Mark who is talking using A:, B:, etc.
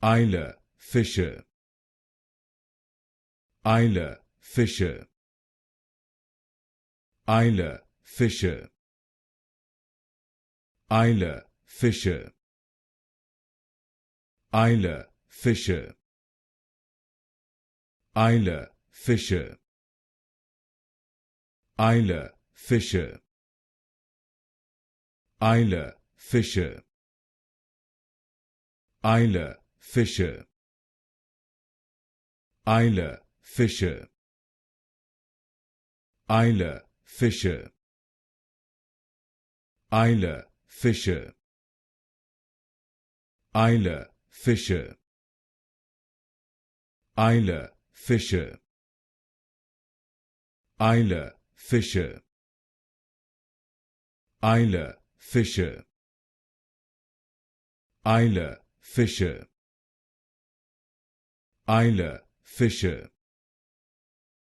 A: Isla Fisher. Isla Fisher. Isla Fisher. Isla Fisher. Isla Fisher. Isla Fisher. Isla Fisher. Isla Fisher. Isla Fisher. Isla Fisher. Isla Fisher. Isla Fisher. Isla Fisher. Isla Fisher. Isla Fisher. Isla Fisher. Isla Fisher. Isla Fisher.